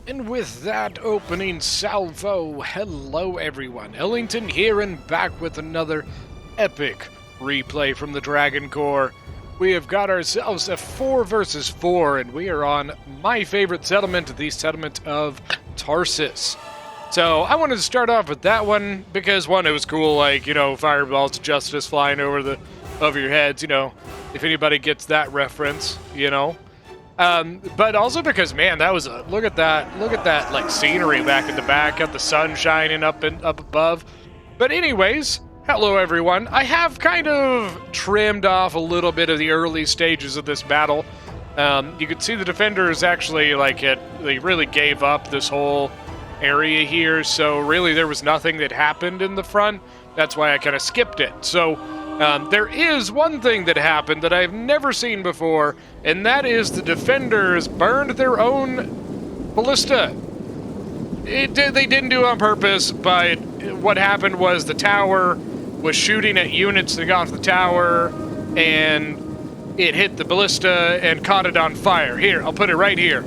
And with that opening salvo, hello everyone. Ellington here and back with another epic replay from the Dragon Corps. We have got ourselves a 4 versus 4, and we are on my favorite settlement, the settlement of Tarsus. So I wanted to start off with that one because, one, it was cool, like, fireballs of justice flying over your heads, if anybody gets that reference, But also because, man, that was look at that like scenery back in the back, got the sun shining up above. But anyways, hello everyone. I have kind of trimmed off a little bit of the early stages of this battle. You could see the defenders actually they really gave up this whole area here, so really there was nothing that happened in the front. That's why I kind of skipped it. So there is one thing that happened that I've never seen before, and that is the defenders burned their own ballista. They didn't do it on purpose, but what happened was the tower was shooting at units that got off the tower, and it hit the ballista and caught it on fire. Here, I'll put it right here.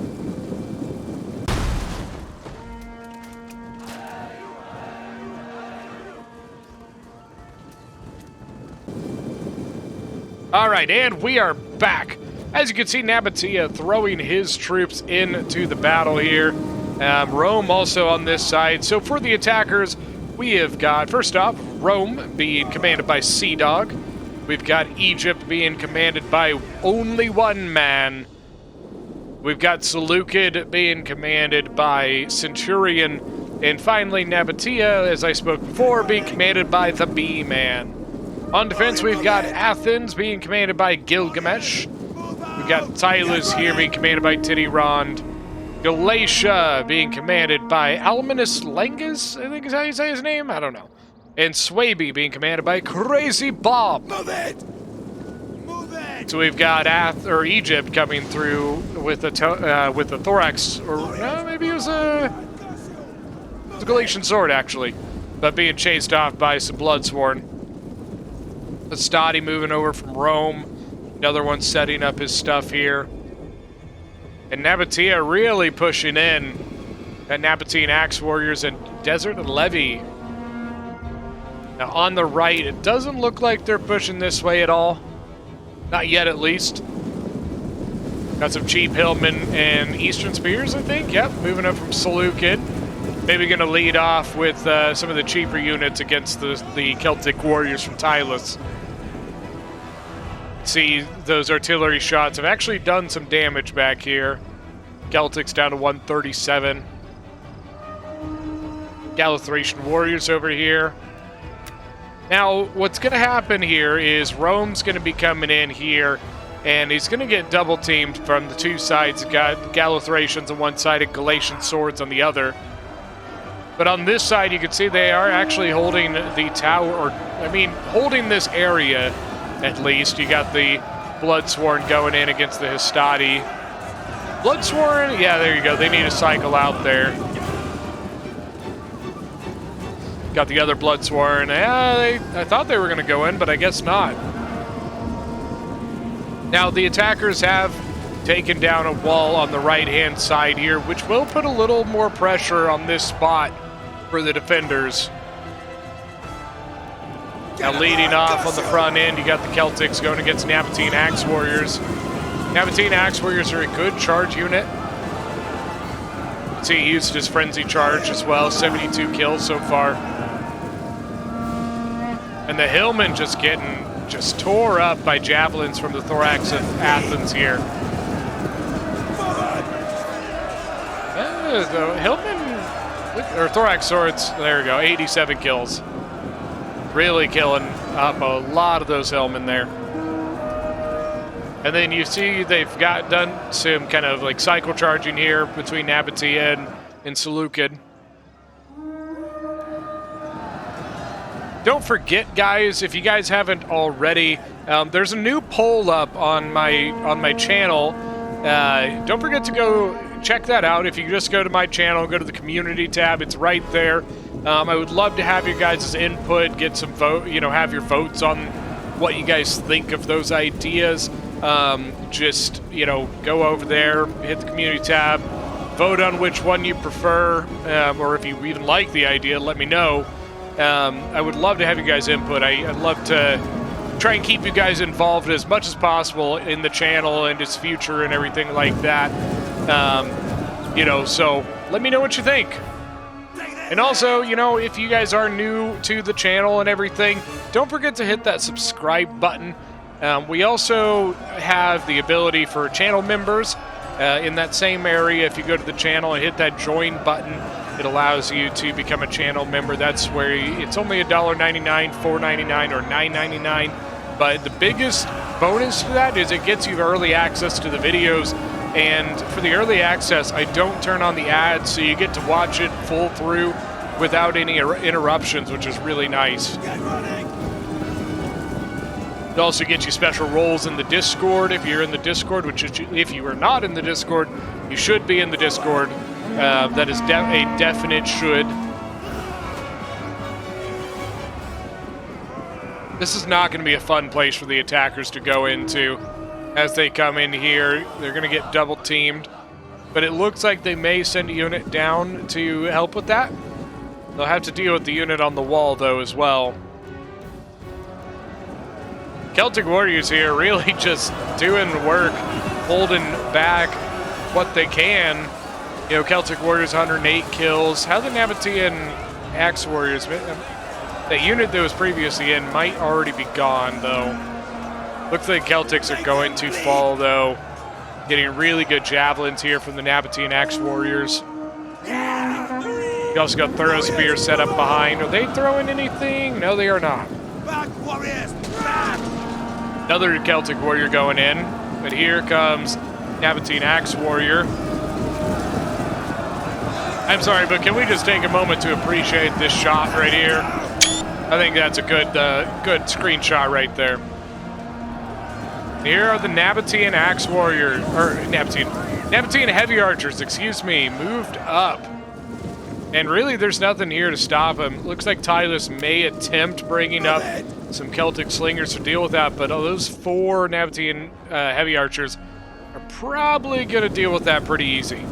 Alright, and we are back. As you can see, Nabatea throwing his troops into the battle here. Rome also on this side. So for the attackers, we have got, first off, Rome being commanded by Sea Dog. We've got Egypt being commanded by only one man. We've got Seleucid being commanded by Centurion. And finally, Nabatea, as I spoke before, being commanded by the Bee-Man. On defense, we've got Athens being commanded by Gilgamesh. We've got Tylus here being commanded by Titirond. Galatia being commanded by Almanus Lengus, I think is how you say his name? I don't know. And Swaby being commanded by Crazy Bob. Move it! Move it! So we've got Egypt coming through with the thorax, or maybe it was a Galatian sword actually, but being chased off by some Bloodsworn. Astadi moving over from Rome. Another one setting up his stuff here. And Nabatea really pushing in. Got Nabatean Axe Warriors and Desert and Levy. Now on the right, it doesn't look like they're pushing this way at all. Not yet, at least. Got some cheap Hillmen and Eastern Spears, I think. Yep, moving up from Seleucid. Maybe going to lead off with some of the cheaper units against the Celtic warriors from Tylus. See, those artillery shots have actually done some damage back here. Celtics down to 137. Galathracian warriors over here. Now, what's going to happen here is Rome's going to be coming in here, and he's going to get double teamed from the two sides. You've got Galathracians on one side and Galatian swords on the other. But on this side, you can see they are actually holding the tower, or, holding this area. At least. You got the Bloodsworn going in against the Hastati. Bloodsworn, yeah, there you go. They need to cycle out there. Got the other Bloodsworn. Yeah, I thought they were going to go in, but I guess not. Now, the attackers have taken down a wall on the right-hand side here, which will put a little more pressure on this spot for the defenders. Now leading off on the front end, you got the Celtics going against Nabatean Axe Warriors. Nabatean Axe Warriors are a good charge unit. See, he used his Frenzy Charge as well, 72 kills so far. And the Hillmen just tore up by javelins from the thorax of Athens here. The Hillmen, or thorax swords, there we go, 87 kills. Really killing up a lot of those Hillmen there. And then you see they've done some kind of like cycle charging here between Nabatea and Seleucid. Don't forget, guys, if you guys haven't already, there's a new poll up on my channel. Don't forget to go check that out. If you just go to my channel, go to the community tab, it's right there. I would love to have your guys' input, get some vote, have your votes on what you guys think of those ideas. Just, go over there, hit the community tab, vote on which one you prefer, or if you even like the idea, let me know. I would love to have you guys input. I'd love to try and keep you guys involved as much as possible in the channel and its future and everything like that. You know, so let me know what you think. And also, you know, if you guys are new to the channel and everything, don't forget to hit that subscribe button. We also have the ability for channel members in that same area. If you go to the channel and hit that join button, it allows you to become a channel member. That's where it's only $1.99, $4.99, or $9.99. But the biggest bonus to that is it gets you early access to the videos. And for the early access, I don't turn on the ads, so you get to watch it full through without any interruptions, which is really nice. It also gets you special roles in the Discord if you're in the Discord, which is, if you are not in the Discord, you should be in the Discord. That is a definite should. This is not going to be a fun place for the attackers to go into. As they come in here, they're going to get double teamed. But it looks like they may send a unit down to help with that. They'll have to deal with the unit on the wall, though, as well. Celtic Warriors here really just doing work, holding back what they can. You know, Celtic Warriors 108 kills. How the Nabatean Axe Warriors, that unit that was previously in might already be gone, though. Looks like Celtics are going to fall, though. Getting really good javelins here from the Nabatean Axe Warriors. You also got Thorough Spear set up behind. Are they throwing anything? No, they are not. Back, warriors! Back! Another Celtic Warrior going in. But here comes Nabatean Axe Warrior. I'm sorry, but can we just take a moment to appreciate this shot right here? I think that's a good screenshot right there. Here are the Nabatean Axe Warrior, or Nabatean Heavy Archers, excuse me, moved up. And really, there's nothing here to stop him. Looks like Tylus may attempt bringing up some Celtic Slingers to deal with that, but those 4 Nabatean Heavy Archers are probably going to deal with that pretty easy.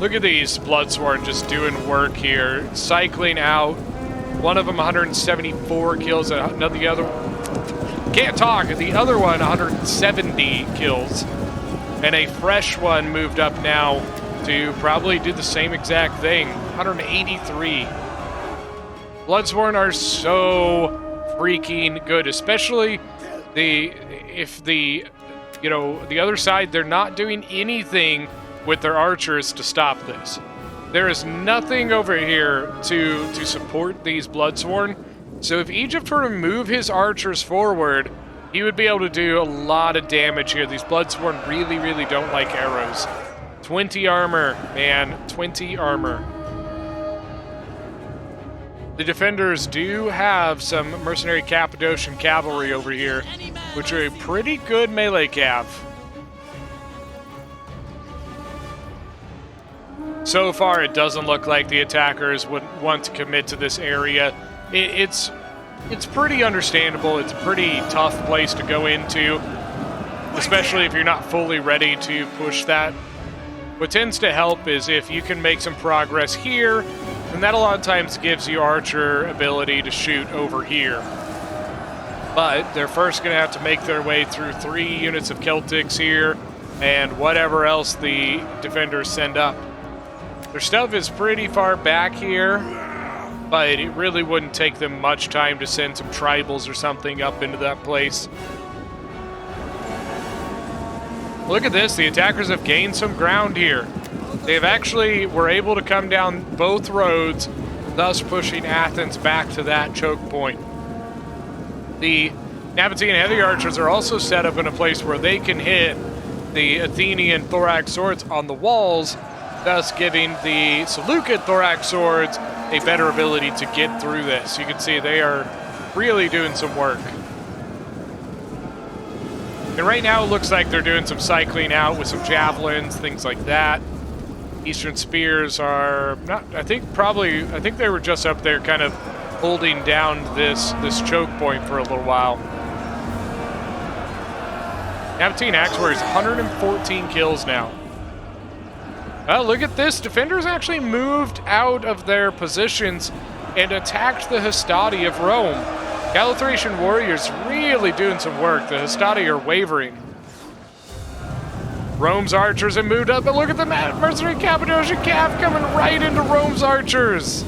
Look at these Bloodsworn just doing work here, cycling out. One of them 174 kills, the other can't talk. The other one 170 kills, and a fresh one moved up now to probably do the same exact thing, 183. Bloodsworn are so freaking good, especially if the other side, they're not doing anything with their archers to stop this. There is nothing over here to support these Bloodsworn. So if Egypt were to move his archers forward, he would be able to do a lot of damage here. These Bloodsworn really, really don't like arrows. 20 armor, man, 20 armor. The defenders do have some mercenary Cappadocian cavalry over here, which are a pretty good melee cav. So far, it doesn't look like the attackers would want to commit to this area. It's pretty understandable. It's a pretty tough place to go into, especially if you're not fully ready to push that. What tends to help is if you can make some progress here, and that a lot of times gives you archer ability to shoot over here. But they're first going to have to make their way through 3 units of Celtics here, and whatever else the defenders send up. Their stuff is pretty far back here, but it really wouldn't take them much time to send some tribals or something up into that place. Look at this, the attackers have gained some ground here. They've actually were able to come down both roads, thus pushing Athens back to that choke point. The Nabatean Heavy Archers are also set up in a place where they can hit the Athenian Thorax Swords on the walls, thus giving the Seleucid Thorax Swords a better ability to get through this. You can see they are really doing some work. And right now it looks like they're doing some cycling out with some javelins, things like that. Eastern Spears are not, I think they were just up there kind of holding down this choke point for a little while. Nabatean Axe Warriors, 114 kills now. Look at this. Defenders actually moved out of their positions and attacked the Hastati of Rome. Galathracian warriors really doing some work. The Hastati are wavering. Rome's archers have moved up, but look at the mercenary Cappadocian Cav coming right into Rome's archers.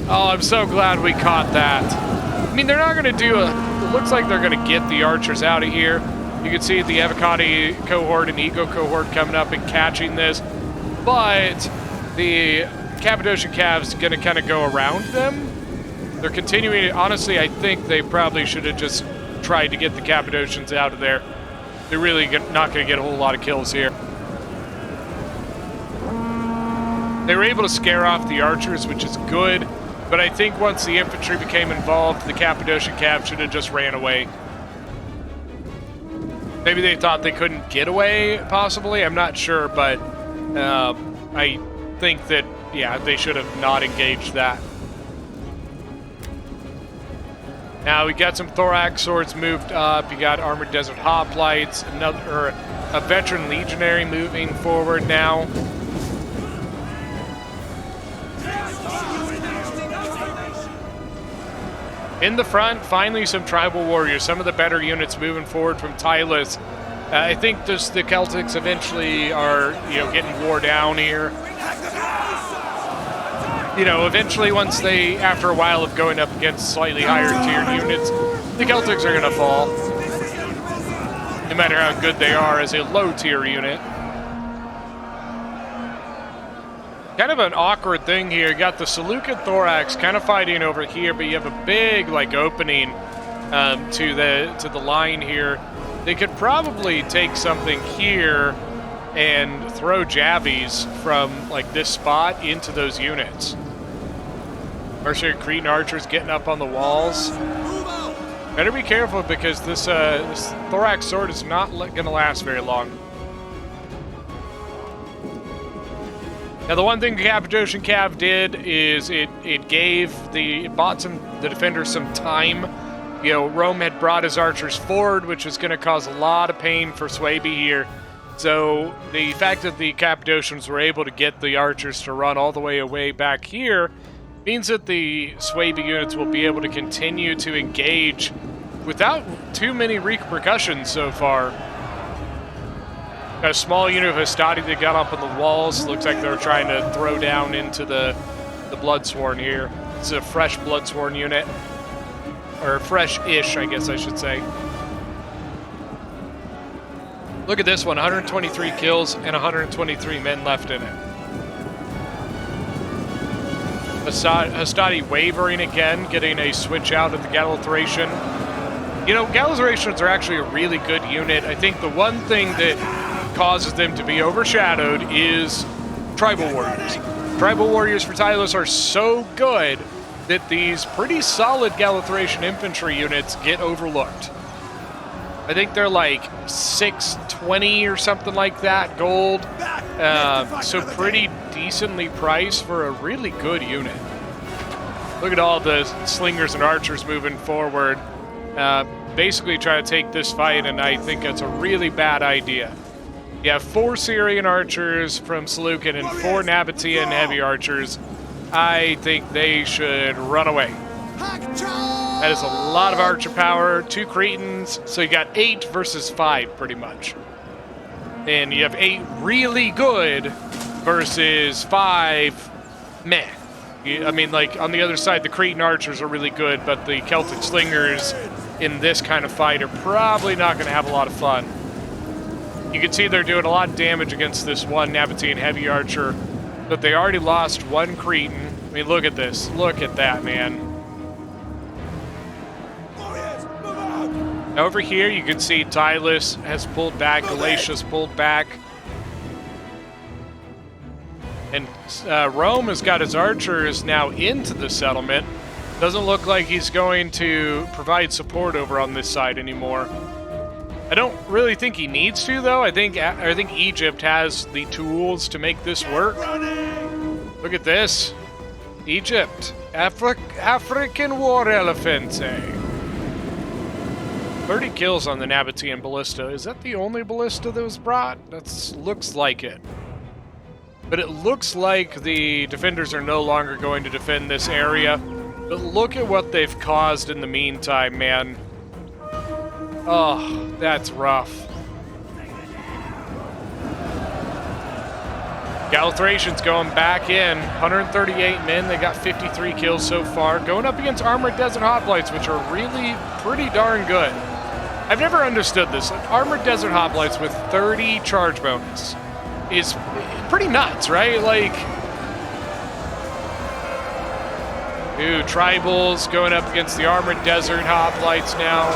Oh, I'm so glad we caught that. I mean, they're not going to do it looks like they're going to get the archers out of here. You can see the Evocati cohort and Ego cohort coming up and catching this. But the Cappadocian Cav's going to kind of go around them. They're continuing. Honestly, I think they probably should have just tried to get the Cappadocians out of there. They're really not going to get a whole lot of kills here. They were able to scare off the archers, which is good. But I think once the infantry became involved, the Cappadocian Cav should have just ran away. Maybe they thought they couldn't get away, possibly. I'm not sure, but I think that, yeah, they should have not engaged that. Now we got some thorax swords moved up. You got armored desert hoplites, a veteran legionary moving forward now. In the front, finally some tribal warriors, some of the better units moving forward from Tylus. I think the Celtics eventually are, getting wore down here. Eventually once they, after a while of going up against slightly higher tiered units, the Celtics are going to fall. No matter how good they are as a low tier unit. Kind of an awkward thing here. You got the Seleucid Thorax kind of fighting over here, but you have a big opening to the line here. They could probably take something here and throw javies from this spot into those units. Mercenary Cretan archers getting up on the walls. Better be careful because this Thorax sword is not going to last very long. Now, the one thing the Cappadocian Cav did is it bought the defenders some time. Rome had brought his archers forward, which is going to cause a lot of pain for Swaby here. So the fact that the Cappadocians were able to get the archers to run all the way away back here means that the Swaby units will be able to continue to engage without too many repercussions so far. A small unit of Hastati that got up on the walls. Looks like they're trying to throw down into the Bloodsworn here. It's a fresh Bloodsworn unit. Or fresh-ish, I guess I should say. Look at this one, 123 kills and 123 men left in it. Hastati wavering again, getting a switch out of the Galathracian. Galathracians are actually a really good unit. I think the one thing that causes them to be overshadowed is tribal warriors. Tribal warriors for Tylus are so good that these pretty solid Galathracian infantry units get overlooked. I think they're 620 or something like that gold. So pretty decently priced for a really good unit. Look at all the slingers and archers moving forward. Basically trying to take this fight, and I think that's a really bad idea. You have 4 Syrian archers from Seleucid and 4 Nabatean heavy archers. I think they should run away. That is a lot of archer power. 2 Cretans, so you got 8 versus 5 pretty much. And you have 8 really good versus 5 meh. I mean, on the other side, the Cretan archers are really good, but the Celtic slingers in this kind of fight are probably not going to have a lot of fun. You can see they're doing a lot of damage against this one Nabatean heavy archer, but they already lost 1 Cretan. I mean, look at this. Look at that, man. Over here, you can see Tylus has pulled back, Galatia's pulled back. And Rome has got his archers now into the settlement. Doesn't look like he's going to provide support over on this side anymore. I don't really think he needs to, though. I think Egypt has the tools to make this work. Look at this. Egypt. African war elephants, eh? 30 kills on the Nabatean ballista. Is that the only ballista that was brought? That looks like it. But it looks like the defenders are no longer going to defend this area. But look at what they've caused in the meantime, man. Oh, that's rough. Galathracians going back in. 138 men. They got 53 kills so far. Going up against Armored Desert Hoplites, which are really pretty darn good. I've never understood this. Armored Desert Hoplites with 30 charge bonus is pretty nuts, right? Like, ooh, Tribals going up against the Armored Desert Hoplites now.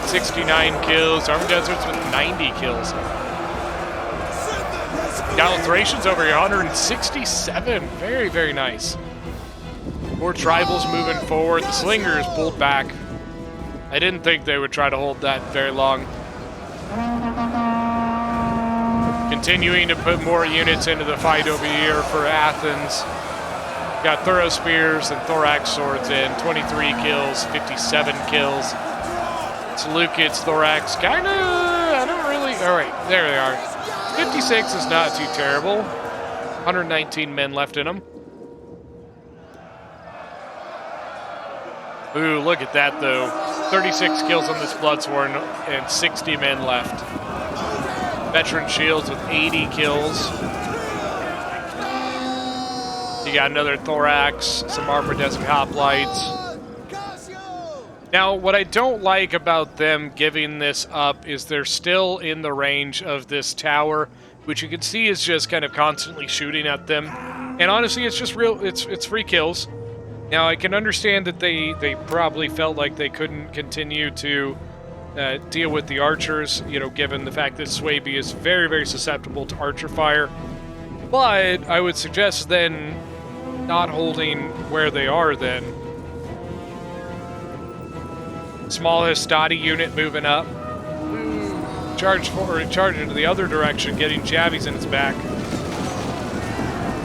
69 kills. Armored Deserts with 90 kills. Galathracians over here, 167. Very, very nice. More Tribals moving forward. The Slingers pulled back. I didn't think they would try to hold that very long. Continuing to put more units into the fight over here for Athens. Got Thorough Spears and Thorax Swords in. 23 kills, 57 kills. Seleucids, Thorax, kinda, I don't really, all right, there they are. 56 is not too terrible. 119 men left in them. Ooh, look at that, though. 36 kills on this Bloodsworn and 60 men left. Veteran Shields with 80 kills. You got another Thorax, some Armored Desert Hoplites. Now, what I don't like about them giving this up is they're still in the range of this tower, which you can see is just kind of constantly shooting at them. And honestly, it's just it's free kills. Now, I can understand that they probably felt like they couldn't continue to deal with the archers, you know, given the fact that Swaby is very, very susceptible to archer fire. But I would suggest then not holding where they are then. Small Hastati unit moving up. Charge forward, charge into the other direction, getting Javies in its back.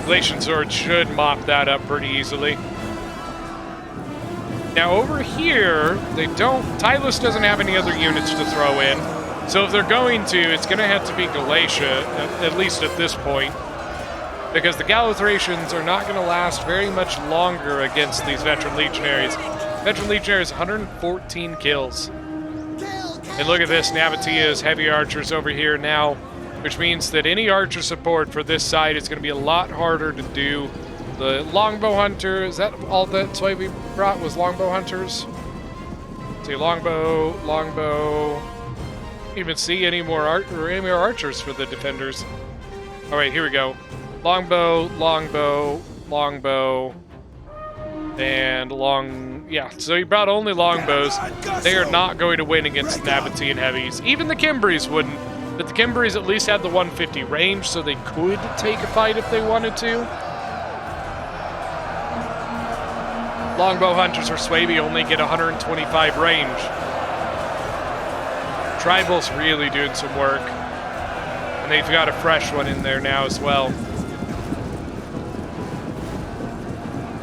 Galatian Sword should mop that up pretty easily. Now over here, they don't... Tylus doesn't have any other units to throw in. So if they're going to, it's going to have to be Galatia, at least at this point. Because the Galathracians are not going to last very much longer against these Veteran Legionaries. Veteran Legionaries, 114 kills. And look at this, Nabataea's heavy archers over here now, which means that any archer support for this side is going to be a lot harder to do. The longbow hunter, is that all that's why we brought was longbow hunters? See, longbow. Can't even see any more archers for the defenders. All right, here we go. Longbow, and yeah, so he brought only longbows. They are not going to win against Nabataean heavies. Even the Kimbries wouldn't, but the Kimbries at least had the 150 range, so they could take a fight if they wanted to. Longbow hunters or Swaby only get 125 range. Tribal's really doing some work, and they've got a fresh one in there now as well.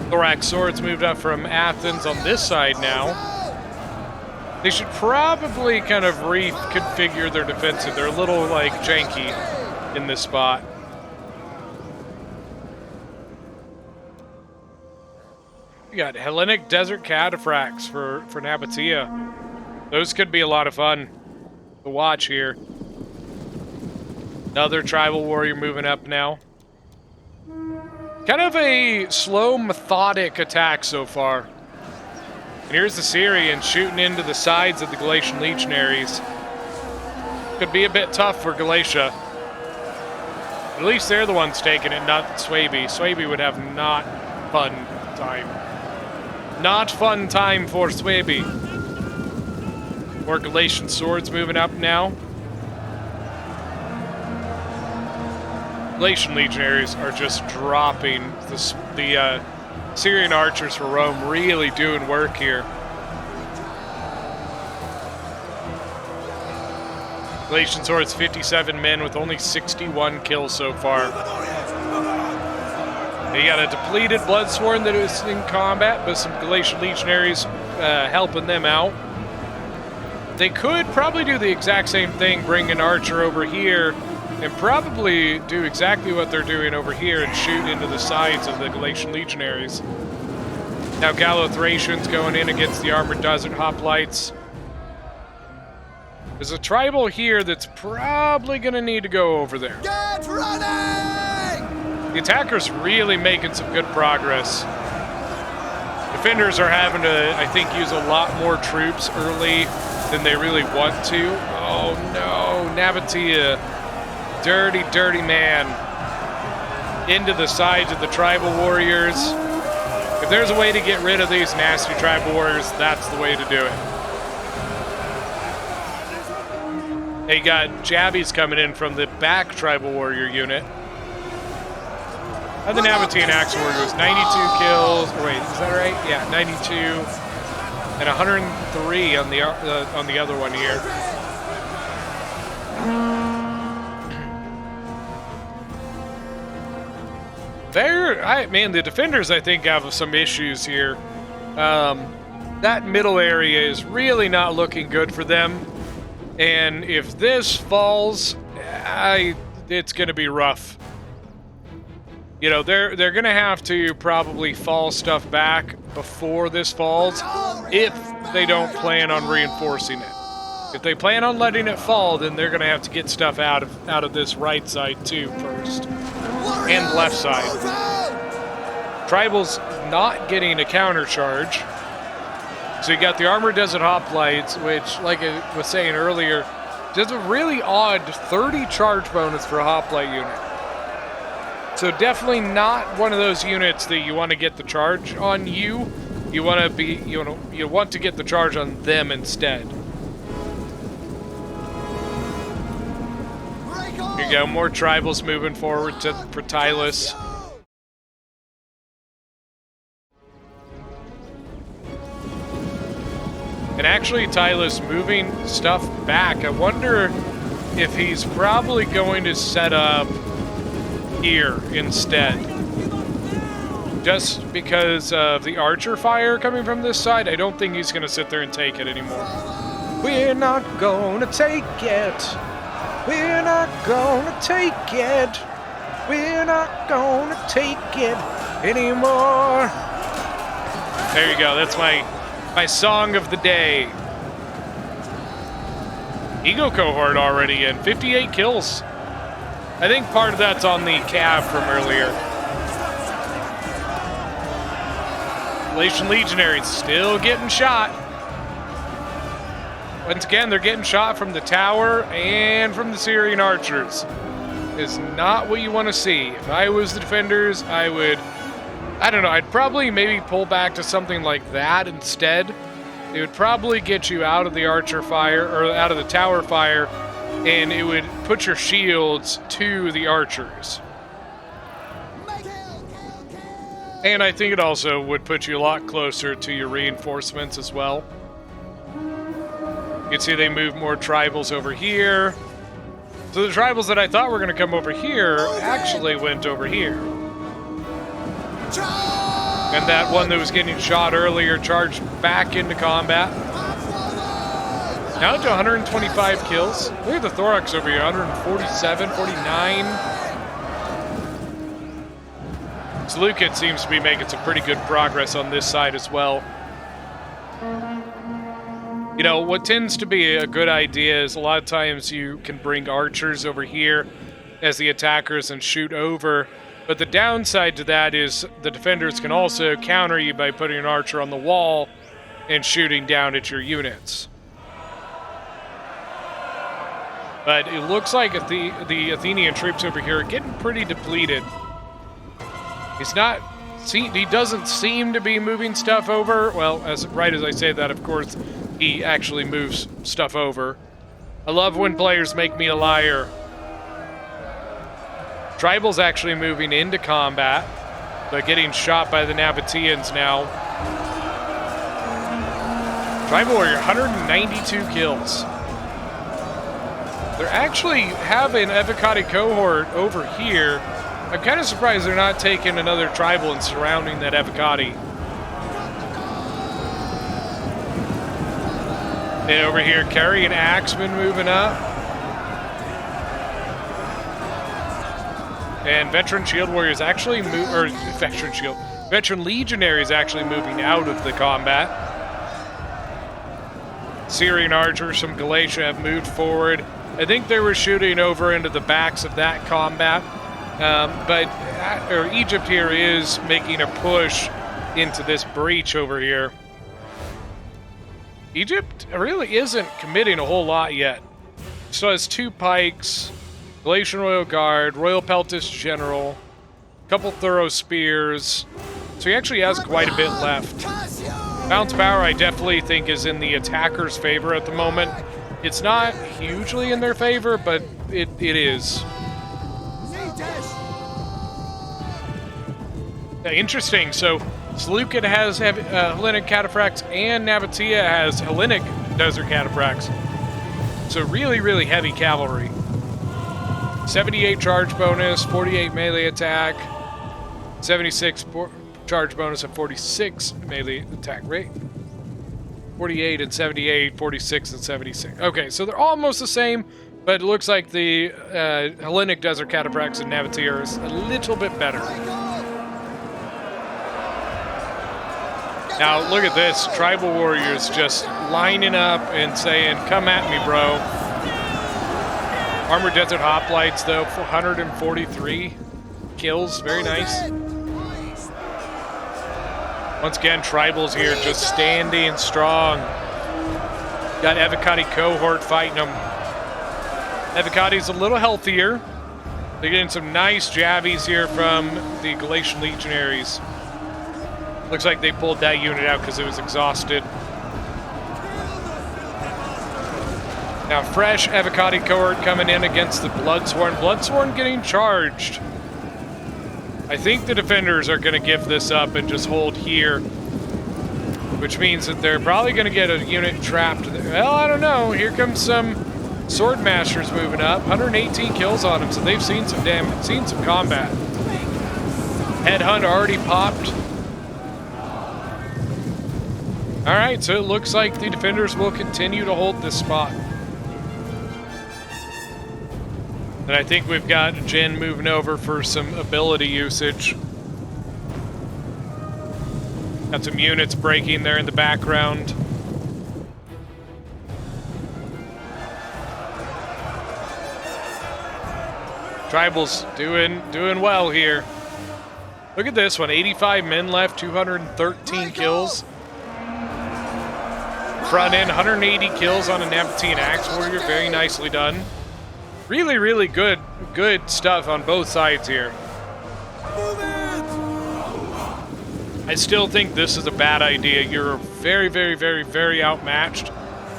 Thorax Swords moved up from Athens on this side now. They should probably kind of reconfigure their defensive. They're a little, like, janky in this spot. We got Hellenic Desert Cataphracts for Nabataea. Those could be a lot of fun to watch here. Another tribal warrior moving up now. Kind of a slow, methodic attack so far. And here's the Syrians shooting into the sides of the Galatian legionaries. Could be a bit tough for Galatia. At least they're the ones taking it, not Swaby. Swaby would have not fun time. Not fun time for Swaby. More Galatian swords moving up now. Galatian legionaries are just dropping. The Syrian archers for Rome really doing work here. Galatian swords, 57 men with only 61 kills so far. They got a depleted Bloodsworn that is in combat, but some Galatian legionaries helping them out. They could probably do the exact same thing, bring an archer over here and probably do exactly what they're doing over here and shoot into the sides of the Galatian legionaries. Now Gallo-Thracians going in against the armored desert hoplites. There's a tribal here that's probably going to need to go over there. Get ready! The attackers really making some good progress. Defenders are having to, I think, use a lot more troops early than they really want to. Oh no, Nabatea, dirty, dirty man, into the sides of the tribal warriors. If there's a way to get rid of these nasty tribal warriors, that's the way to do it. They got Jabbies coming in from the back tribal warrior unit. And the Nabatean Axe Warrior was 92 kills. Oh, wait, is that right? Yeah, 92 and 103 on the other one here. Man, the defenders I think have some issues here. That middle area is really not looking good for them, and if this falls, it's going to be rough. You know, they're going to have to probably fall stuff back before this falls if they don't plan on reinforcing it. If they plan on letting it fall, then they're going to have to get stuff out of this right side too first, and left side. Tribal's not getting a counter charge. So you got the armored desert hoplites, which, like I was saying earlier, does a really odd 30 charge bonus for a hoplite unit. So definitely not one of those units that you want to get the charge on you. You want to be, you want to get the charge on them instead. Here you go, more tribals moving forward for Tylus. And actually, Tylus moving stuff back. I wonder if he's probably going to set up here instead. Just because of the archer fire coming from this side, I don't think he's going to sit there and take it anymore. We're not going to take it. We're not going to take it. We're not going to take it anymore. There you go. That's my song of the day. Ego cohort already in. 58 kills. I think part of that's on the cab from earlier. Galatian Legionaries still getting shot. Once again, they're getting shot from the tower and from the Syrian archers. Is not what you want to see. If I was the defenders, I don't know, I'd probably maybe pull back to something like that instead. It would probably get you out of the archer fire, or out of the tower fire, and it would put your shields to the archers. And I think it also would put you a lot closer to your reinforcements as well. You can see they move more tribals over here. So the tribals that I thought were going to come over here actually went over here. And that one that was getting shot earlier charged back into combat. Now to 125 kills. Look at the thorax over here, 147, 49. Seleucid seems to be making some pretty good progress on this side as well. You know, what tends to be a good idea is a lot of times you can bring archers over here as the attackers and shoot over. But the downside to that is the defenders can also counter you by putting an archer on the wall and shooting down at your units. But it looks like the Athenian troops over here are getting pretty depleted. He doesn't seem to be moving stuff over. Well, right as I say that, of course, he actually moves stuff over. I love when players make me a liar. Tribal's actually moving into combat, but getting shot by the Nabateans now. Tribal Warrior, 192 kills. They're actually having Evocati cohort over here. I'm kind of surprised they're not taking another tribal and surrounding that Evocati. And over here, Carry and Axeman moving up. And veteran shield warriors actually veteran legionaries actually moving out of the combat. Syrian archers from Galatia have moved forward. I think they were shooting over into the backs of that combat, but Egypt here is making a push into this breach over here. Egypt really isn't committing a whole lot yet. So has 2 pikes, Galatian Royal Guard, Royal Peltist General, a couple thorough spears. So he actually has quite a bit left. Bounce power, I definitely think, is in the attacker's favor at the moment. It's not hugely in their favor, but it is. Interesting. So Seleucid has Hellenic cataphracts, and Nabatea has Hellenic desert cataphracts. So really, really heavy cavalry. 78 charge bonus, 48 melee attack, 76 charge bonus, and 46 melee attack rate. 48 and 78, 46 and 76. Okay, so they're almost the same, but it looks like the Hellenic desert cataphracts and Nabatea is a little bit better. Now, look at this. Tribal warriors just lining up and saying, come at me, bro. Armored Desert Hoplites, though, 443 kills. Very nice. Once again, Tribals here just standing strong. Got Evocati cohort fighting them. Evocati's a little healthier. They're getting some nice jabbies here from the Galatian legionaries. Looks like they pulled that unit out because it was exhausted. Now, fresh Evocati cohort coming in against the Bloodsworn. Bloodsworn getting charged. I think the defenders are going to give this up and just hold here, which means that they're probably going to get a unit trapped. Well, I don't know. Here comes some Sword Masters moving up. 118 kills on them, so they've seen some combat. Headhunt already popped. All right, so it looks like the defenders will continue to hold this spot. And I think we've got Jin moving over for some ability usage. Got some units breaking there in the background. Tribals doing well here. Look at this one, 85 men left, 213 kills. Front end, 180 kills on a Nabatean Axe Warrior, very nicely done. Really, really good stuff on both sides here. I still think this is a bad idea. You're very, very, very, very outmatched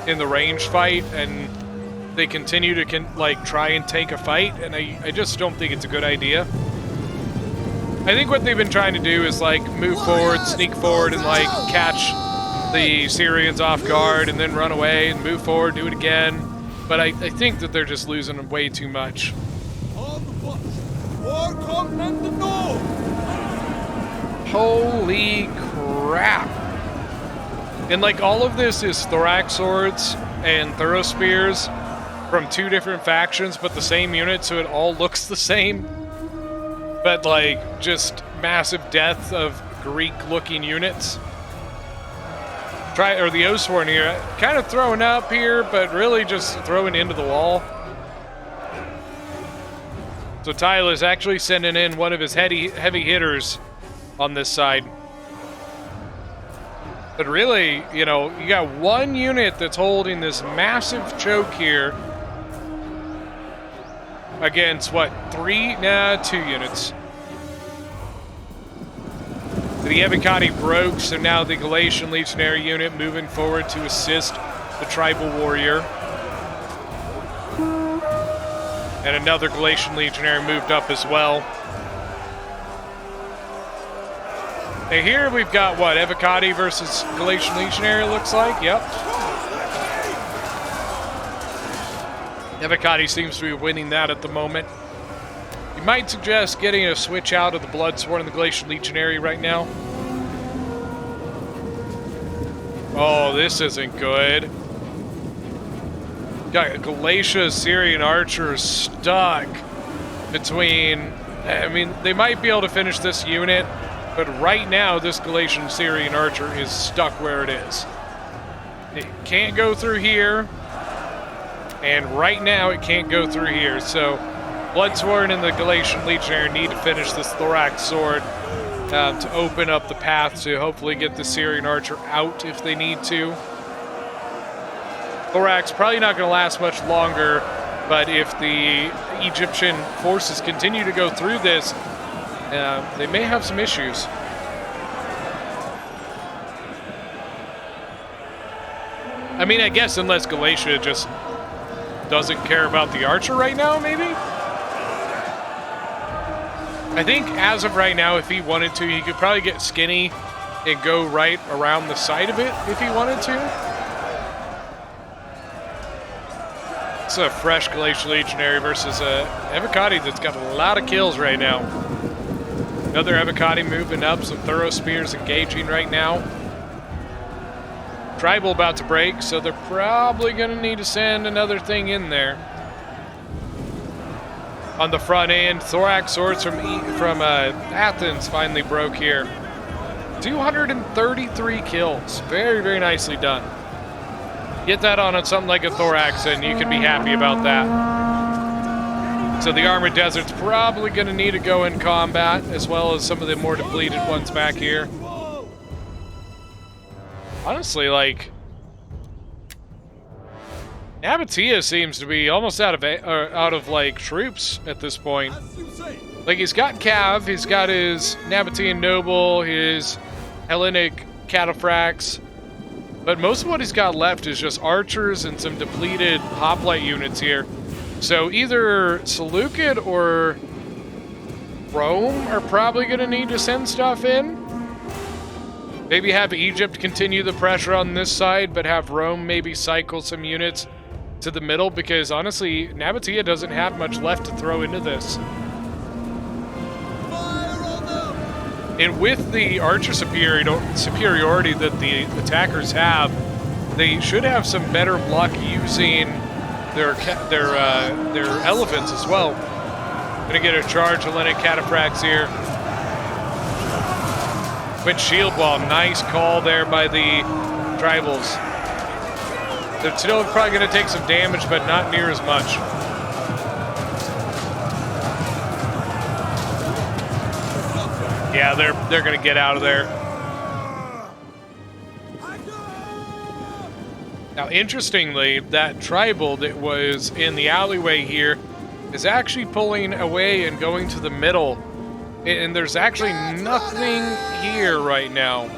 in the range fight, and they continue to try and take a fight, and I just don't think it's a good idea. I think what they've been trying to do is move forward, sneak forward, and catch the Syrians off guard, and then run away and move forward, do it again. But I think that they're just losing them way too much. Holy crap. And all of this is thorax swords and thorough spears from 2 different factions, but the same unit, so it all looks the same. But just massive death of Greek-looking units. The Oathsworn here, kind of throwing up here, but really just throwing into the wall. So Tyler is actually sending in one of his heavy hitters on this side. But really, you got one unit that's holding this massive choke here against, what, 2 units. The Evocati broke, so now the Galatian Legionary unit moving forward to assist the Tribal Warrior. And another Galatian Legionary moved up as well. And here we've got, what, Evocati versus Galatian Legionary, it looks like? Yep. Evocati seems to be winning that at the moment. You might suggest getting a switch out of the Bloodsworn and the Galatian Legionary right now. Oh, this isn't good. Got Galatia Syrian archers stuck between I mean, they might be able to finish this unit, but right now, this Galatian Syrian archer is stuck where it is. It can't go through here, and right now it can't go through here, so Bloodsworn and the Galatian Legionnaire need to finish this Thorax Sword to open up the path to hopefully get the Syrian archer out if they need to. Thorax probably not going to last much longer, but if the Egyptian forces continue to go through this, they may have some issues. I mean, I guess unless Galatia just doesn't care about the archer right now, maybe? I think as of right now, if he wanted to, he could probably get skinny and go right around the side of it if he wanted to. It's a fresh Galatian Legionary versus a Evocati that's got a lot of kills right now. Another Evocati moving up, some Thorough Spears engaging right now. Tribal about to break, so they're probably going to need to send another thing in there. On the front end, Thorax Swords from Athens finally broke here. 233 kills. Very, very nicely done. Get that on something like a Thorax, and you can be happy about that. So the Armored Desert's probably going to need to go in combat, as well as some of the more depleted ones back here. Honestly, like, Nabatea seems to be almost out of like troops at this point. Like, he's got Cav, he's got his Nabatean Noble, his Hellenic Cataphracts, but most of what he's got left is just archers and some depleted hoplite units here. So either Seleucid or Rome are probably going to need to send stuff in. Maybe have Egypt continue the pressure on this side, but have Rome maybe cycle some units to the middle, because honestly, Nabatea doesn't have much left to throw into this. And with the archer superiority that the attackers have, they should have some better luck using their elephants as well. Gonna get a charge Hellenic Cataphracts here. Quit shield wall, nice call there by the tribals. They're still probably going to take some damage, but not near as much. Yeah, they're going to get out of there. Now, interestingly, that tribal that was in the alleyway here is actually pulling away and going to the middle. And there's actually nothing here right now.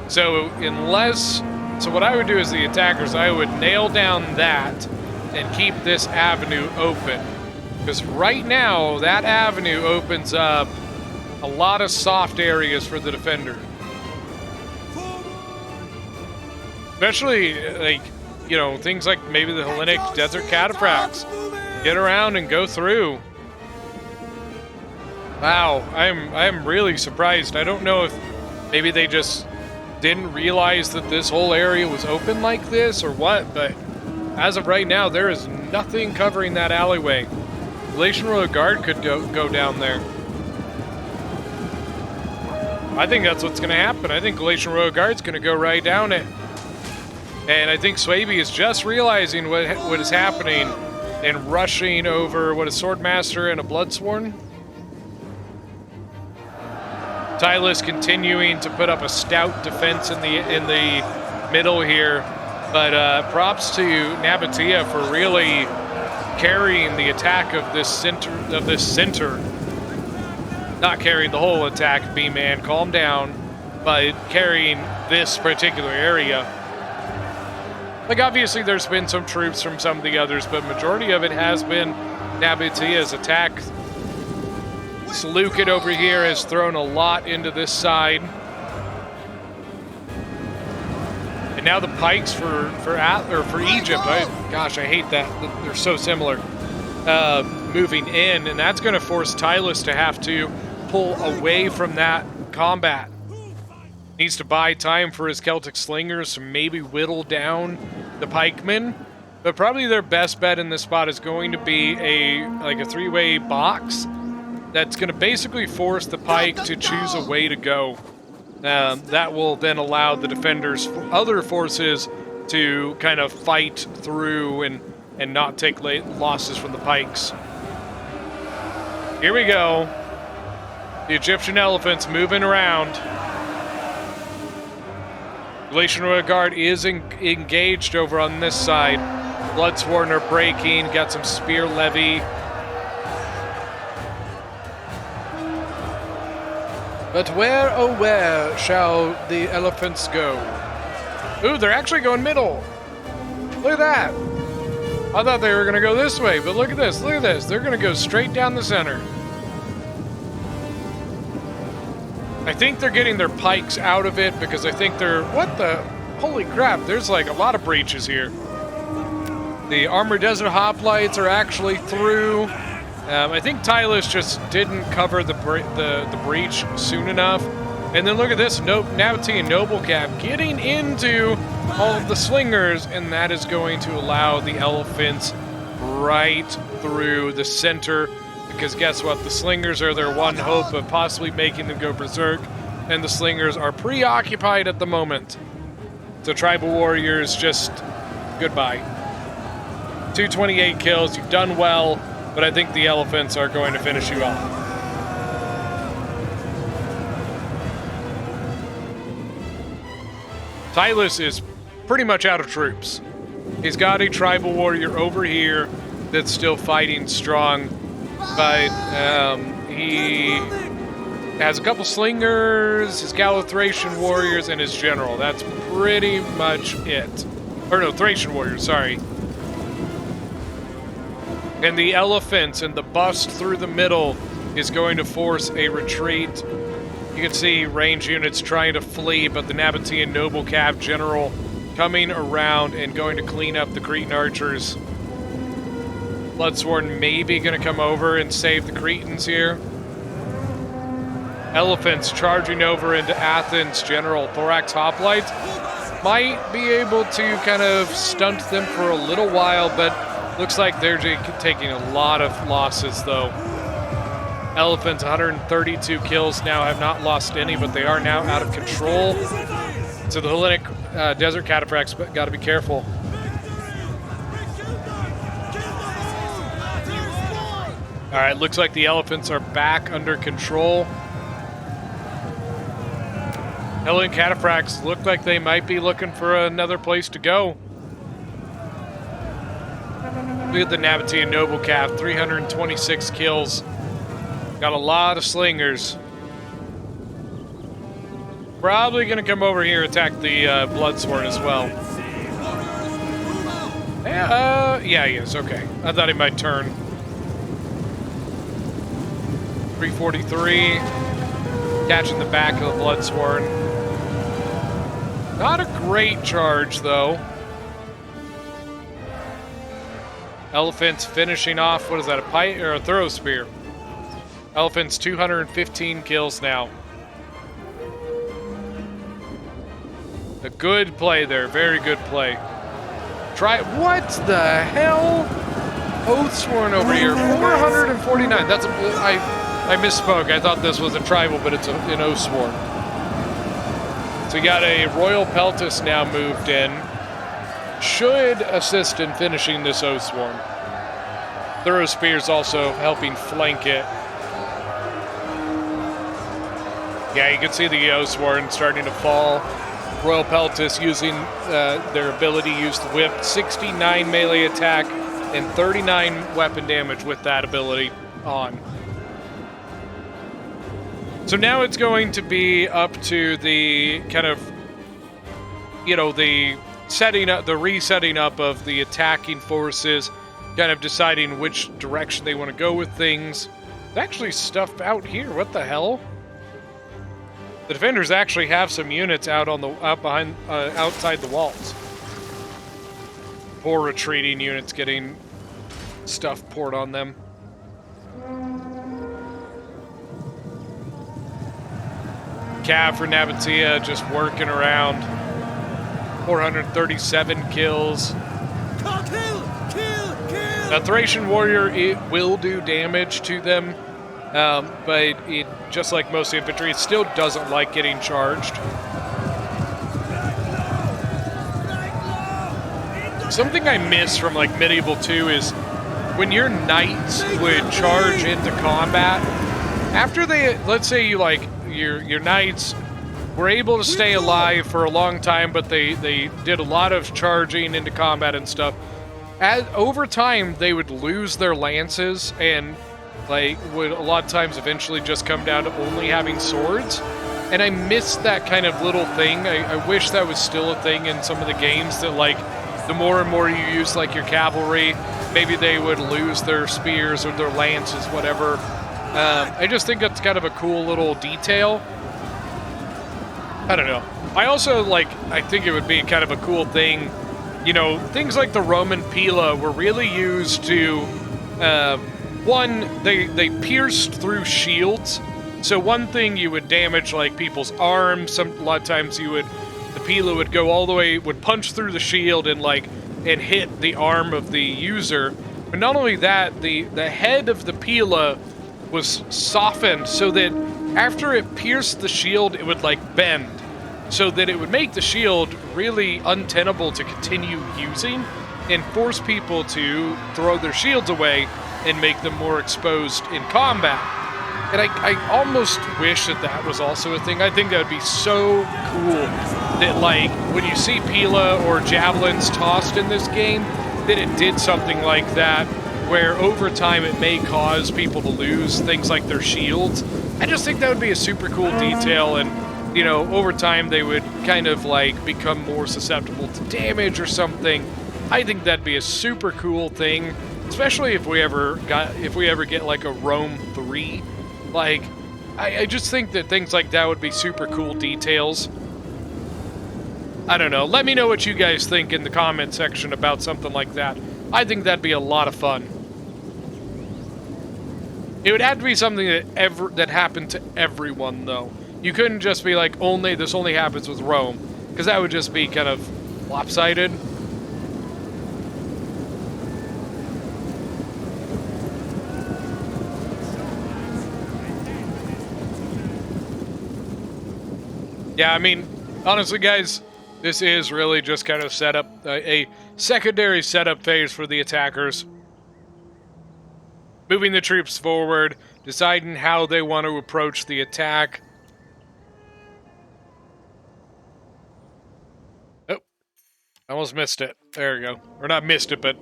So what I would do as the attackers, I would nail down that and keep this avenue open. Because right now, that avenue opens up a lot of soft areas for the defender. Especially, like, you know, things like maybe the Hellenic Desert Cataphracts. Get around and go through. Wow, I am really surprised. I don't know if maybe they just didn't realize that this whole area was open like this or what, but as of right now, there is nothing covering that alleyway. Galatian Royal Guard could go down there. I think that's what's going to happen. I think Galatian Royal Guard's going to go right down it. And I think Swaby is just realizing what is happening and rushing over, what, a Swordmaster and a Bloodsworn? Tylus continuing to put up a stout defense in the middle here, but props to Nabatea for really carrying the attack of this center. Not carrying the whole attack, B-Man, calm down, but carrying this particular area. Like, obviously there's been some troops from some of the others, but majority of it has been Nabatea's attack. Seleucid over here has thrown a lot into this side. And now the pikes for Egypt. Gosh, I hate that. They're so similar. Moving in, and that's going to force Tylus to have to pull away from that combat. Needs to buy time for his Celtic slingers to maybe whittle down the pikemen. But probably their best bet in this spot is going to be a three-way box that's going to basically force the pike to choose a way to go. That will then allow the defenders' other forces to kind of fight through and not take losses from the pikes. Here we go. The Egyptian elephants moving around. Galatian Royal Guard is engaged over on this side. Bloodsworn are breaking, got some spear levy. But where, oh where, shall the elephants go? Ooh, they're actually going middle. Look at that. I thought they were going to go this way, but look at this, look at this. They're going to go straight down the center. I think they're getting their pikes out of it because I think they're... What the... Holy crap, there's like a lot of breaches here. The Armored Desert Hoplites are actually through. I think Tylus just didn't cover the breach soon enough. And then look at this, Nabatean Noble Cap getting into all of the slingers, and that is going to allow the elephants right through the center. Because guess what? The slingers are their one hope of possibly making them go berserk, and the slingers are preoccupied at the moment. So Tribal Warriors, just goodbye. 228 kills, you've done well, but I think the elephants are going to finish you off. Tylus is pretty much out of troops. He's got a Tribal Warrior over here that's still fighting strong. But he has a couple slingers, his Galo-Thracian warriors, and his general. That's pretty much it. Or no, Thracian warriors, sorry. And the elephants and the bust through the middle is going to force a retreat. You can see range units trying to flee, but the Nabatean Noble Cav general coming around and going to clean up the Cretan archers. Bloodsworn maybe going to come over and save the Cretans here. Elephants charging over into Athens. General Thorax Hoplite might be able to kind of stunt them for a little while, but looks like they're taking a lot of losses though. Elephants, 132 kills now, have not lost any, but they are now out of control. So the Hellenic Desert Cataphracts got to be careful. All right, looks like the elephants are back under control. Hellenic Cataphracts look like they might be looking for another place to go. Look at the Nabatean Noble Cav, 326 kills. Got a lot of slingers. Probably going to come over here and attack the Bloodsworn as well. Yeah, he is. Okay. I thought he might turn. 343. Catching the back of the Bloodsworn. Not a great charge, though. Elephants finishing off, what is that, a pike or a throw spear? Elephants, 215 kills now. A good play there, very good play. What the hell? Oathsworn over here, 449. That's I misspoke. I thought this was a tribal, but it's an Oathsworn. So you got a Royal Peltis now moved in. Should assist in finishing this Oathsworn. Thorough Spear's also helping flank it. Yeah, you can see the Oathsworn starting to fall. Royal Peltis using their ability to use the whip. 69 melee attack and 39 weapon damage with that ability on. So now it's going to be up to the kind of, the resetting up of the attacking forces, kind of deciding which direction they want to go with things. There's actually stuff out here. What the hell? The defenders actually have some units out outside the walls. Poor retreating units getting stuff poured on them. Cav for Nabatea just working around. 437 kills. Kill! A Thracian warrior, it will do damage to them. but it, just like most infantry, it still doesn't like getting charged. Something I miss from like Medieval 2 is when your knights would charge into combat, after they, let's say you like, your knights were able to stay alive for a long time, but they did a lot of charging into combat and stuff. Over time, they would lose their lances and like would a lot of times eventually just come down to only having swords. And I miss that kind of little thing. I wish that was still a thing in some of the games, that like the more and more you use like your cavalry, maybe they would lose their spears or their lances, whatever. I just think it's kind of a cool little detail. I don't know. I also I think it would be kind of a cool thing, you know, things like the Roman Pila were really used to, one, they pierced through shields. So one thing, you would damage like people's arms. A lot of times the Pila would go all the way, would punch through the shield and hit the arm of the user. But not only that, the head of the Pila was softened so that after it pierced the shield, it would bend, so that it would make the shield really untenable to continue using and force people to throw their shields away and make them more exposed in combat. And I almost wish that was also a thing. I think that would be so cool that when you see Pila or javelins tossed in this game, that it did something like that, where over time it may cause people to lose things like their shields. I just think that would be a super cool detail, and you know, over time they would kind of become more susceptible to damage or something. I think that'd be a super cool thing, especially if we ever get a Rome 3. I just think that things like that would be super cool details. I don't know. Let me know what you guys think in the comment section about something like that. I think that'd be a lot of fun. It would have to be something that happened to everyone, though. You couldn't just be this only happens with Rome, because that would just be kind of lopsided. Yeah, I mean, honestly, guys, this is really just kind of set up a secondary setup phase for the attackers. Moving the troops forward, deciding how they want to approach the attack. Oh, I almost missed it. There we go. Or not missed it, but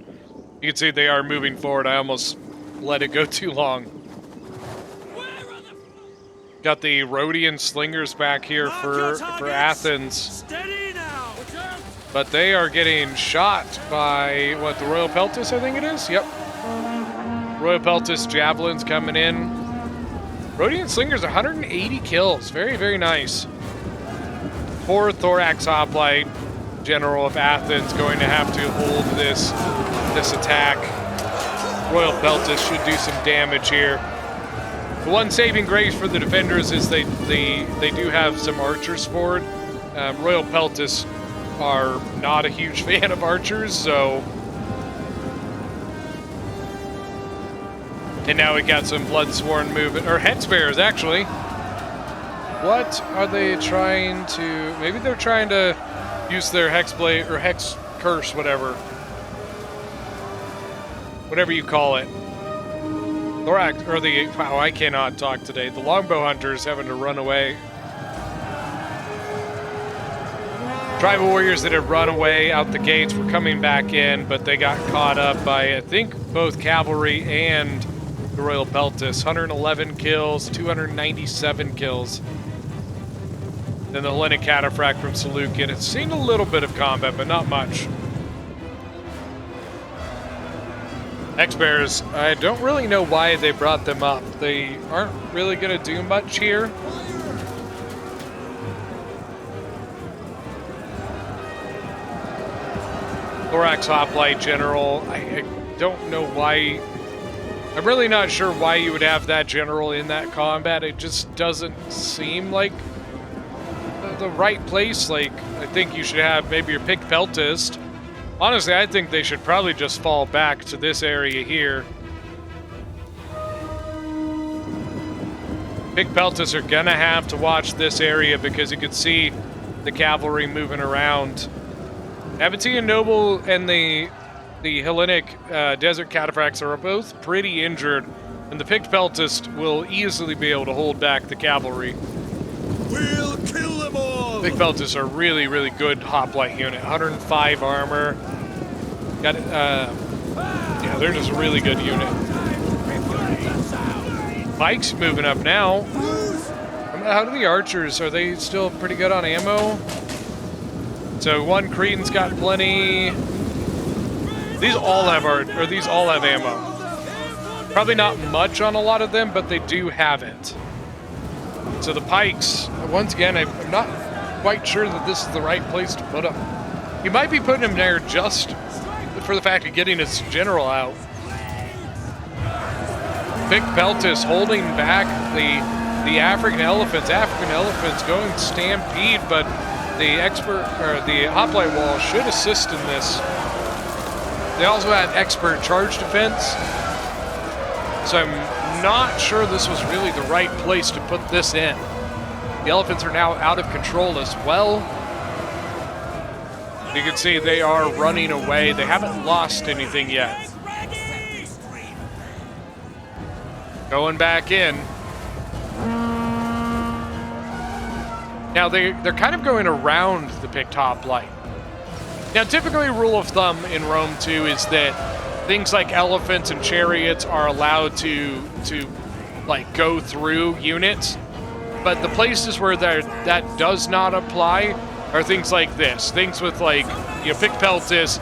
you can see they are moving forward. I almost let it go too long. Got the Rhodian slingers back here for Athens. But they are getting shot by, what, the Royal Peltis, I think it is? Yep. Royal Peltis javelins coming in. Rhodian slingers, 180 kills. Very, very nice. Poor Thorax Hoplite, General of Athens, going to have to hold this attack. Royal Peltis should do some damage here. The one saving grace for the defenders is they do have some archers forward. Royal Peltis are not a huge fan of archers, so... And now we got some Bloodsworn movement, or Headsbearers, actually. What are they trying to... Maybe they're trying to use their Hexblade, or Hex Curse, whatever. Whatever you call it. Thorax, or the... Wow, I cannot talk today. The Longbow Hunters having to run away. Tribal warriors that have run away out the gates were coming back in, but they got caught up by, I think, both cavalry and the Royal Peltis. 111 kills, 297 kills. Then the Hellenic Cataphract from Seleucid. It's seen a little bit of combat, but not much. X-Bears, I don't really know why they brought them up. They aren't really going to do much here. Thorax Hoplite General, I don't know why. I'm really not sure why you would have that general in that combat. It just doesn't seem like the right place. I think you should have maybe your pick Peltist. Honestly, I think they should probably just fall back to this area here. Big Peltas are gonna have to watch this area because you can see the cavalry moving around. Nabatean Noble and the Hellenic Desert Cataphracts are both pretty injured, and the picked Peltist will easily be able to hold back the cavalry. We'll kill them all! Picked Peltists are really, really good hoplite unit. 105 armor. Got it. Yeah, they're just a really good unit. Pike's moving up now. How do the archers? Are they still pretty good on ammo? So one Cretan's got plenty. These all have ammo. Probably not much on a lot of them, but they do have it. So the pikes, once again, I'm not quite sure that this is the right place to put them. You might be putting him there just for the fact of getting his general out. Pick Peltis holding back the African elephants. African elephants going stampede, but the hoplite wall should assist in this. They also had expert charge defense, so I'm not sure this was really the right place to put this in. The elephants are now out of control as well. You can see they are running away. They haven't lost anything yet. Going back in. Now they're kind of going around the picked hoplite. Now typically rule of thumb in Rome too is that things like elephants and chariots are allowed to like go through units, but the places where that does not apply are things like this. Things with like, you know, picked Peltis,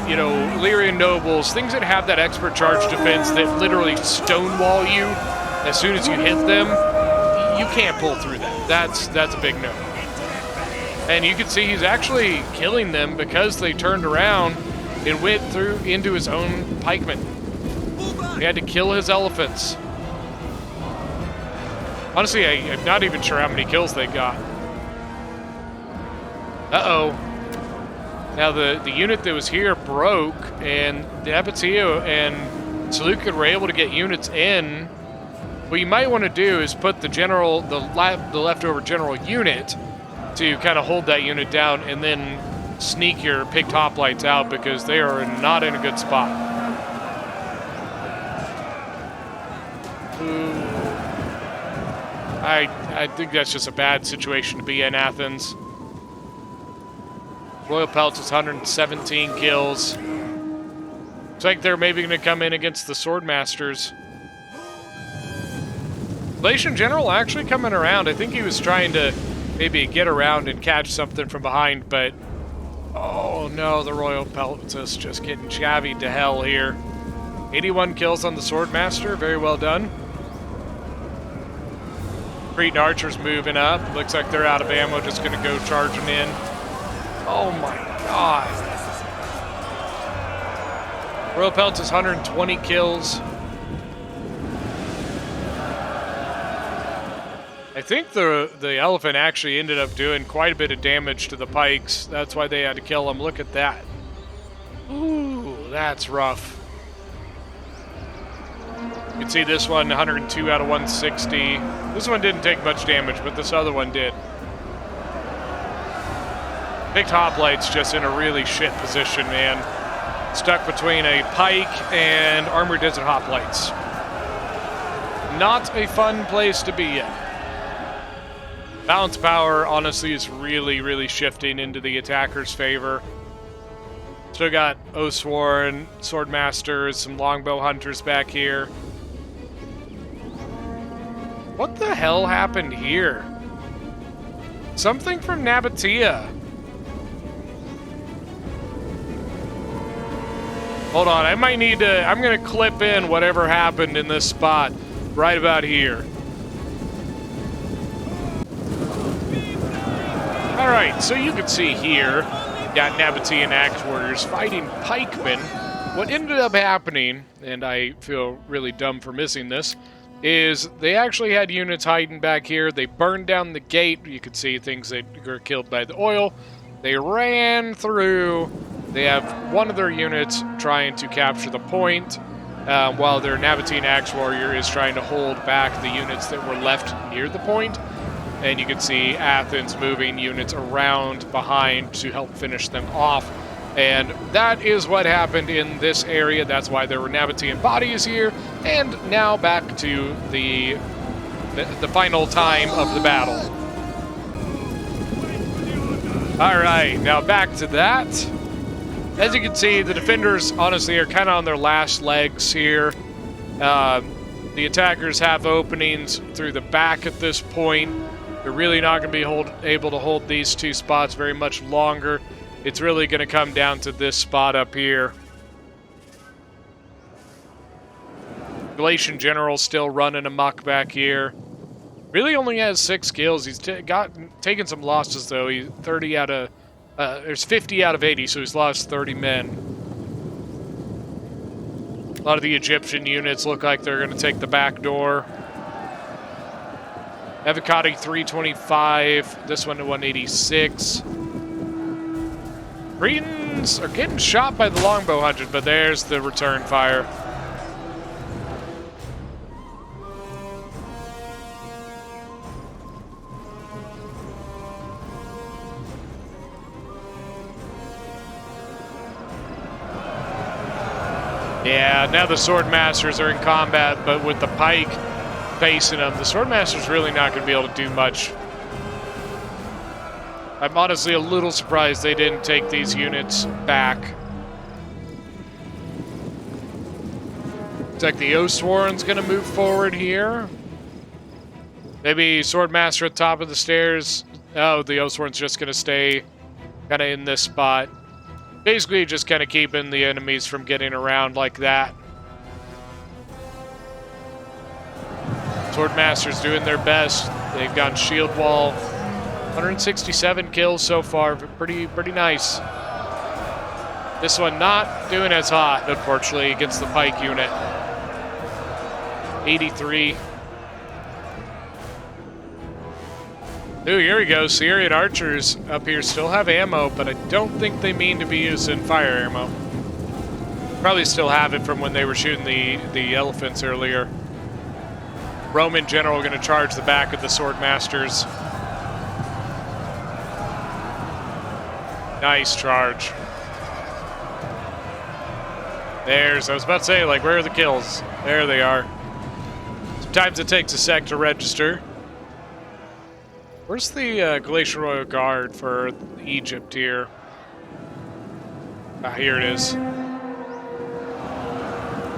you know, Illyrian nobles, things that have that expert charge defense that literally stonewall you as soon as you hit them. You can't pull through that. That's a big no. And you can see he's actually killing them because they turned around and went through into his own pikemen. He had to kill his elephants. Honestly, I'm not even sure how many kills they got. Uh-oh. Now the unit that was here broke, and the Apatio and Seleucid were able to get units in. What you might want to do is put the leftover general unit to kind of hold that unit down, and then sneak your picked hoplites out because they are not in a good spot. Ooh. I think that's just a bad situation to be in, Athens. Royal Pelts is 117 kills. Looks like they're maybe going to come in against the Swordmasters. Galatian General actually coming around. I think he was trying to maybe get around and catch something from behind, but oh no, the Royal Peltis just getting javied to hell here. 81 kills on the Swordmaster, very well done. Cretan Archers moving up. Looks like they're out of ammo, just gonna go charging in. Oh my god. Royal Peltis 120 kills. I think the elephant actually ended up doing quite a bit of damage to the pikes. That's why they had to kill him. Look at that. Ooh, that's rough. You can see this one, 102 out of 160. This one didn't take much damage, but this other one did. Picked hoplite's just in a really shit position, man. Stuck between a pike and armored desert hoplites. Not a fun place to be in. Balance power, honestly, is really, really shifting into the attacker's favor. Still got Oathsworn, Swordmasters, some Longbow Hunters back here. What the hell happened here? Something from Nabatea. Hold on, I might need to... I'm going to clip in whatever happened in this spot right about here. Alright, so you can see here, got Nabatean Axe Warriors fighting pikemen. What ended up happening, and I feel really dumb for missing this, is they actually had units hiding back here. They burned down the gate. You could see things that were killed by the oil. They ran through. They have one of their units trying to capture the point. while their Nabatean Axe Warrior is trying to hold back the units that were left near the point. And you can see Athens moving units around behind to help finish them off. And that is what happened in this area. That's why there were Nabatean bodies here. And now back to the final time of the battle. All right, now back to that. As you can see, the defenders honestly are kind of on their last legs here. The attackers have openings through the back at this point. They're really not going to be able to hold these two spots very much longer. It's really going to come down to this spot up here. Galatian General still running amok back here. Really only has 6 kills. He's taken some losses though. He's 30 out of there's 50 out of 80, so he's lost 30 men. A lot of the Egyptian units look like they're going to take the back door. Evocati 325, this one to 186. Cretans are getting shot by the longbow 100, but there's the return fire. Yeah, now the Swordmasters are in combat, but with the pike facing them, the Swordmaster's really not going to be able to do much. I'm honestly a little surprised they didn't take these units back. Looks like the Oathsworn's going to move forward here. Maybe Swordmaster at the top of the stairs. Oh, the Oathsworn's just going to stay kind of in this spot. Basically just kind of keeping the enemies from getting around like that. Swordmasters doing their best. They've got shield wall. 167 kills so far. Pretty nice. This one not doing as hot, unfortunately, against the pike unit. 83. Ooh, here we go. Syrian archers up here still have ammo, but I don't think they mean to be using fire ammo. Probably still have it from when they were shooting the elephants earlier. Roman general going to charge the back of the Swordmasters. Nice charge. I was about to say, like, where are the kills? There they are. Sometimes it takes a sec to register. Where's the Galatian Royal Guard for Egypt here? Ah, here it is.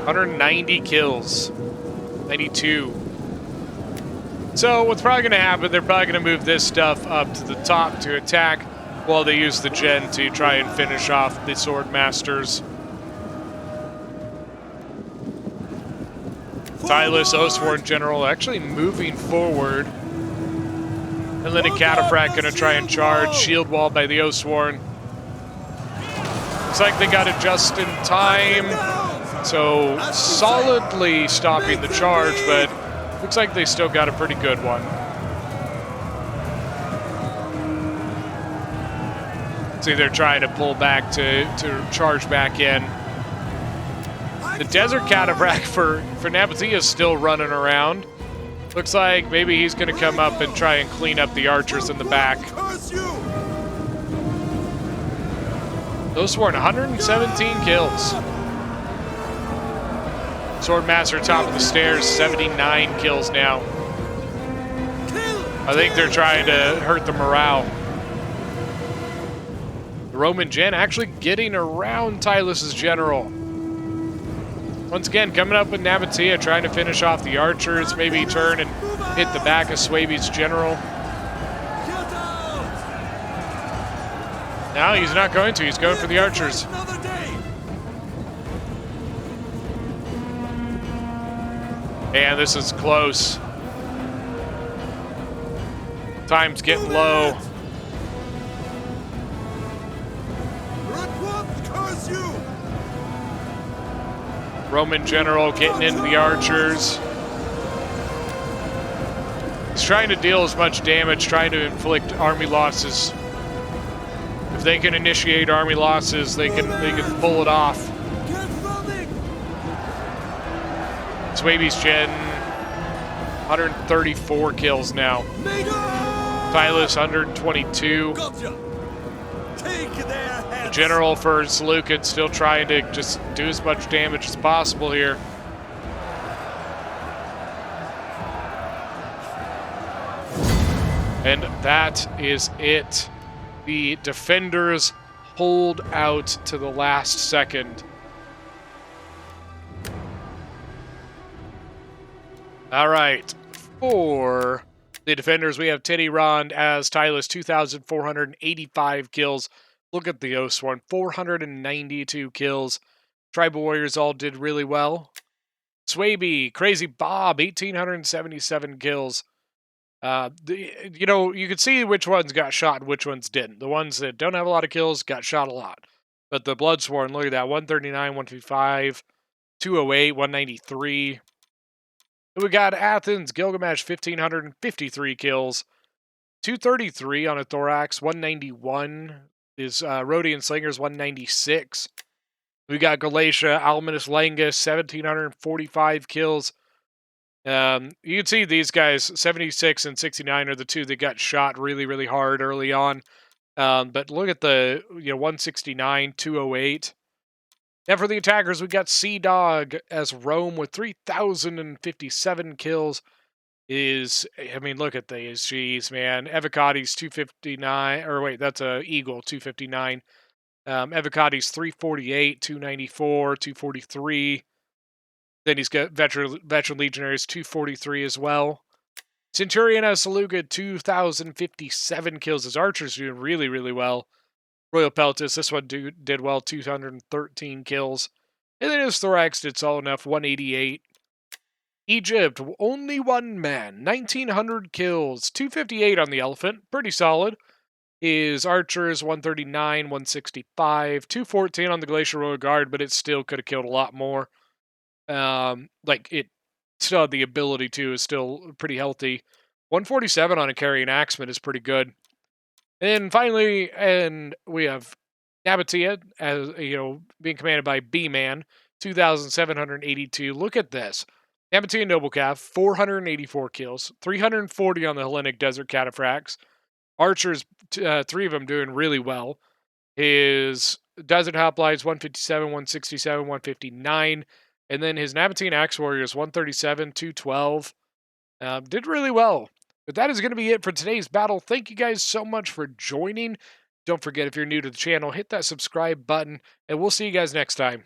190 kills. 92. So what's probably going to happen, they're probably going to move this stuff up to the top to attack while they use the gen to try and finish off the Swordmasters. Tylus, Oathsworn General, actually moving forward. And then a Cataphract going to try and charge. Shield wall by the Oathsworn. Looks like they got it just in time. So solidly stopping the charge, but looks like they still got a pretty good one. See, they're trying to pull back to charge back in. The Desert Cataphract for Nabatea is still running around. Looks like maybe he's going to come up and try and clean up the archers in the back. Oathsworn, 117 kills. Swordmaster top of the stairs, 79 kills now. I think they're trying to hurt the morale. The Roman gen actually getting around Tylus's general. Once again, coming up with Nabatea, trying to finish off the archers, maybe turn and hit the back of Swabi's general. No, he's not going to. He's going for the archers. And this is close. Time's getting low. Roman general getting into the archers. He's trying to deal as much damage, trying to inflict army losses. If they can initiate army losses, they can pull it off. Swaby's Gen, 134 kills now. Silas, 122. Gotcha. Take their heads. The General for Seleucid still trying to just do as much damage as possible here. And that is it. The defenders hold out to the last second. All right. For the defenders, we have Teddy Rond as Tylus, 2,485 kills. Look at the Oathsworn, 492 kills. Tribal Warriors all did really well. Swaby, Crazy Bob, 1,877 kills. You could see which ones got shot and which ones didn't. The ones that don't have a lot of kills got shot a lot. But the Bloodsworn, look at that, 139, 155, 208, 193. We got Athens, Gilgamesh, 1,553 kills. 233 on a Thorax, 191 is Rhodian Slingers, 196. We got Galatia, Almanus Langus, 1,745 kills. You can see these guys, 76 and 69 are the two that got shot really, really hard early on. But look at the 169, 208. And for the attackers, we got Sea Dog as Rome with 3,057 kills. Look at these. Jeez, man. Evocati's 259. Or wait, that's a Eagle, 259. Evocati's 348, 294, 243. Then he's got Veteran Legionaries, 243 as well. Centurion has Seleucid, 2,057 kills. His archers doing really, really well. Royal Peltis, this one did well, 213 kills. And then his Thorax did solid enough, 188. Egypt, only one man, 1,900 kills, 258 on the Elephant, pretty solid. His archers, 139, 165, 214 on the Glacial Royal Guard, but it still could have killed a lot more. It still had the ability to, is still pretty healthy. 147 on a Carrion Axeman is pretty good. And finally, we have Nabatea, as being commanded by B-Man, 2,782. Look at this. Nabatea Noble Calf, 484 kills, 340 on the Hellenic Desert Cataphracts. Archers, 3 of them doing really well. His Desert Hoplites, 157, 167, 159. And then his Nabatean Axe Warriors, 137, 212. Did really well. But that is going to be it for today's battle. Thank you guys so much for joining. Don't forget, if you're new to the channel, hit that subscribe button, and we'll see you guys next time.